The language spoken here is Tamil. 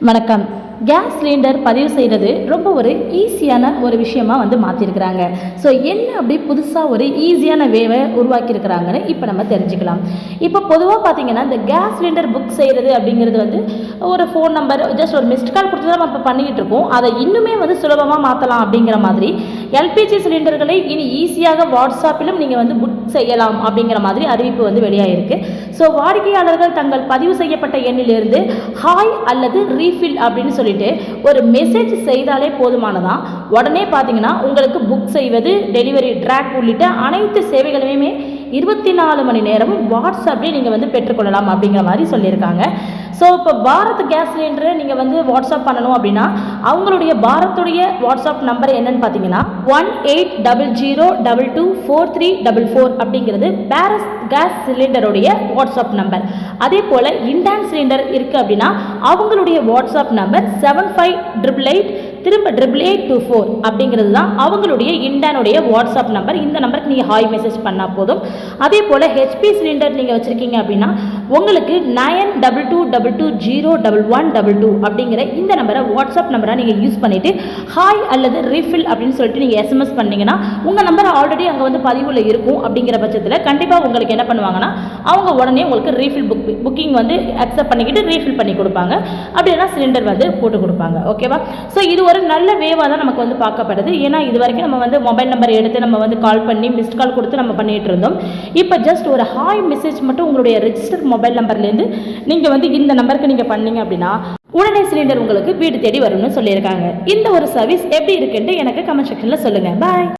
வணக்கம். கேஸ் சிலிண்டர் பதிவு செய்கிறது ரொம்ப ஒரு ஈஸியான ஒரு விஷயமா மாற்றிருக்கிறாங்க. ஸோ என்ன அப்படி புதுசாக ஒரு ஈஸியான வேவை உருவாக்கியிருக்கிறாங்கன்னு இப்போ நம்ம தெரிஞ்சுக்கலாம். இப்போ பொதுவாக பார்த்தீங்கன்னா இந்த கேஸ் சிலிண்டர் புக் செய்கிறது அப்படிங்கிறது ஒரு ஃபோன் நம்பர் ஜஸ்ட் ஒரு மிஸ்ட் கால் கொடுத்து தான் நம்ம இப்போ பண்ணிக்கிட்டு இருக்கோம். அதை இன்னுமே சுலபமாக மாற்றலாம் அப்படிங்கிற மாதிரி எல்பிஜி சிலிண்டர்களை இனி ஈஸியாக வாட்ஸ்அப்பிலும் நீங்கள் புக் செய்யலாம் அப்படிங்கிற மாதிரி அறிவிப்பு வெளியாகிருக்கு. ஸோ வாடிக்கையாளர்கள் தங்கள் பதிவு செய்யப்பட்ட எண்ணிலிருந்து ஹாய் அல்லது ரீஃபில் அப்படின்னு சொல்லிட்டு ஒரு மெசேஜ் செய்தாலே போதுமானதான். உடனே பார்த்தீங்கன்னா உங்களுக்கு புக் செய்வது, டெலிவரி ட்ராக் உள்ளிட்ட அனைத்து சேவைகளுமே 24 மணி நேரமும் வாட்ஸ்அப்லேயே நீங்கள் பெற்றுக்கொள்ளலாம் அப்படிங்கிற மாதிரி சொல்லியிருக்காங்க. ஸோ இப்போ பாரத் கேஸ் சிலிண்டரை நீங்கள் வாட்ஸ்அப் பண்ணணும் அப்படின்னா அவங்களுடைய பாரத்துடைய வாட்ஸ்அப் நம்பர் என்னன்னு பார்த்தீங்கன்னா 1800224344 அப்படிங்கிறது பாரத் கேஸ் சிலிண்டருடைய வாட்ஸ்அப் நம்பர். அதே போல் இண்டான் சிலிண்டர் இருக்குது அப்படின்னா அவங்களுடைய வாட்ஸ்அப் நம்பர் 75888824 அப்படிங்கிறது தான் அவங்களுடைய இண்டானுடைய வாட்ஸ்அப் நம்பர். இந்த நம்பருக்கு நீங்கள் ஹாய் மெசேஜ் பண்ணால் போதும். அதே போல் ஹெச்பி சிலிண்டர் நீங்கள் வச்சுருக்கீங்க அப்படின்னா உங்களுக்கு 9222201122 அப்படிங்கிற இந்த நம்பரை வாட்ஸ்அப் நம்பரை நீங்கள் யூஸ் பண்ணிவிட்டு ஹாய் அல்லது ரீஃபில் அப்படின்னு சொல்லிட்டு நீங்கள் எஸ்எம்எஸ் பண்ணிங்கன்னா உங்கள் நம்பர் ஆல்ரெடி அங்கே பதிவில் இருக்கும். அப்படிங்கிற பட்சத்தில் கண்டிப்பாக உங்களுக்கு என்ன பண்ணுவாங்கன்னா அவங்க உடனே உங்களுக்கு ரீஃபில் புக்கிங் அக்செப்ட் பண்ணிக்கிட்டு ரீஃபில் பண்ணி கொடுப்பாங்க. அப்படின்னா சிலிண்டர் போட்டு கொடுப்பாங்க. ஓகேவா? ஸோ இது ஒரு நல்ல வேவாக தான் நமக்கு பார்க்கப்படுது. ஏன்னா இது வரைக்கும் நம்ம மொபைல் நம்பர் எடுத்து நம்ம கால் பண்ணி மிஸ்ட் கால் கொடுத்து நம்ம பண்ணிகிட்டு இருந்தோம். இப்போ ஜஸ்ட் ஒரு ஹாய் மெசேஜ் மட்டும் உங்களுடைய ரெஜிஸ்டர் மொபைல் நம்பர்லேருந்து நீங்கள் இந்த நம்பருக்கு நீங்கள் பண்ணீங்க அப்படின்னா உடனே சிலிண்டர் உங்களுக்கு வீடு தேடி வரும்னு சொல்லியிருக்காங்க. இந்த ஒரு சர்வீஸ் எப்படி இருக்குன்ட்டு எனக்கு கமெண்ட் செக்ஷனில் சொல்லுங்கள். பாய்.